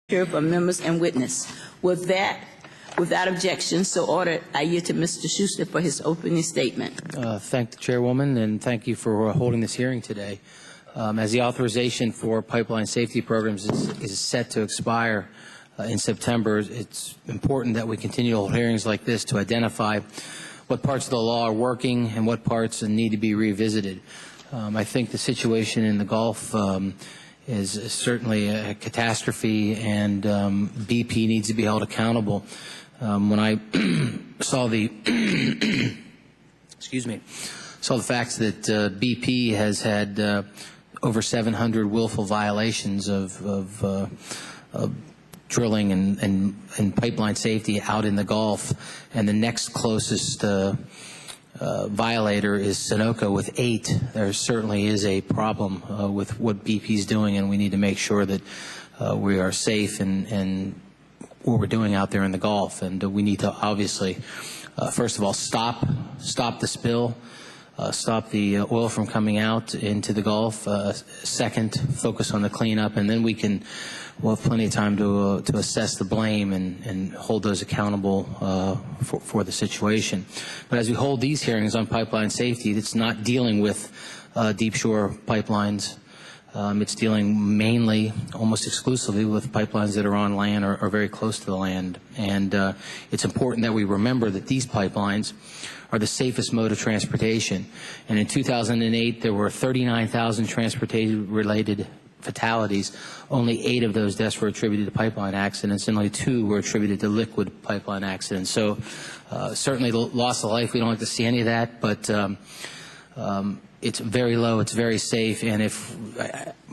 Hear from members and witness. With that, without objection, so ordered, I yield to Mr. Shuster for his opening statement. Thank the Chairwoman, and thank you for holding this hearing today. As the authorization for pipeline safety programs is set to expire in September, it's important that we continue to hold hearings like this to identify what parts of the law are working and what parts need to be revisited. I think the situation in the Gulf is certainly a catastrophe, and BP needs to be held accountable. When I saw the saw the facts that BP has had over 700 willful violations of drilling and pipeline safety out in the Gulf, and the next closest violator is Sunoco with 8. There certainly is a problem with what BP is doing, and we need to make sure that we are safe and what we're doing out there in the Gulf. And we need to obviously, first of all, stop the spill, stop the oil from coming out into the Gulf. Second, focus on the cleanup, and then we'll have plenty of time to assess the blame and hold those accountable for the situation. But as we hold these hearings on pipeline safety, it's not dealing with deep shore pipelines. It's dealing mainly, almost exclusively, with pipelines that are on land or very close to the land. And it's important that we remember that these pipelines are the safest mode of transportation. And in 2008, there were 39,000 transportation-related fatalities. Only 8 of those deaths were attributed to pipeline accidents, and only 2 were attributed to liquid pipeline accidents. So certainly the loss of life, we don't like to see any of that, but it's very low, it's very safe, and if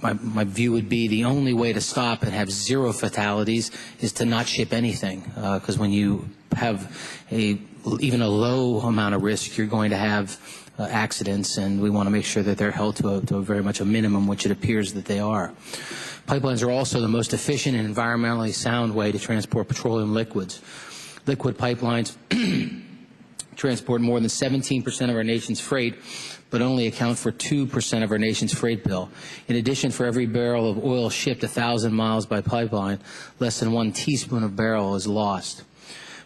my view would be the only way to stop and have 0 fatalities is to not ship anything, because when you have even a low amount of risk, you're going to have accidents, and we want to make sure that they're held to a very much a minimum, which it appears that they are. Pipelines are also the most efficient and environmentally sound way to transport petroleum liquids. Liquid pipelines transport more than 17% of our nation's freight, but only account for 2% of our nation's freight bill. In addition, for every barrel of oil shipped 1,000 miles by pipeline, less than 1 teaspoon of barrel is lost.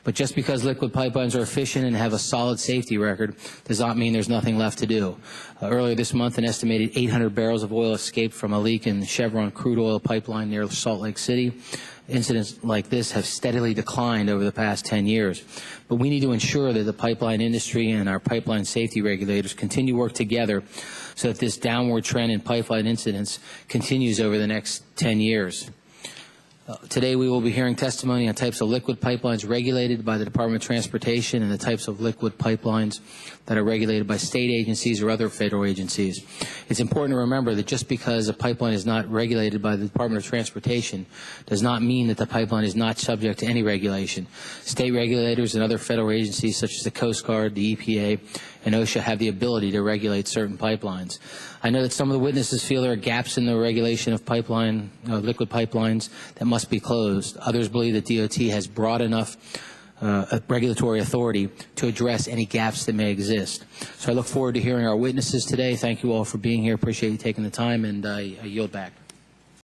But just because liquid pipelines are efficient and have a solid safety record does not mean there's nothing left to do. Earlier this month, an estimated 800 barrels of oil escaped from a leak in Chevron crude oil pipeline near Salt Lake City. Incidents like this have steadily declined over the past 10 years. But we need to ensure that the pipeline industry and our pipeline safety regulators continue to work together so that this downward trend in pipeline incidents continues over the next 10 years. Today we will be hearing testimony on types of liquid pipelines regulated by the Department of Transportation and the types of liquid pipelines that are regulated by state agencies or other federal agencies. It's important to remember that just because a pipeline is not regulated by the Department of Transportation does not mean that the pipeline is not subject to any regulation. State regulators and other federal agencies such as the Coast Guard, the EPA, and OSHA have the ability to regulate certain pipelines. I know that some of the witnesses feel there are gaps in the regulation of liquid pipelines that must be closed. Others believe that DOT has broad enough regulatory authority to address any gaps that may exist. So I look forward to hearing our witnesses today. Thank you all for being here. Appreciate you taking the time, and I yield back.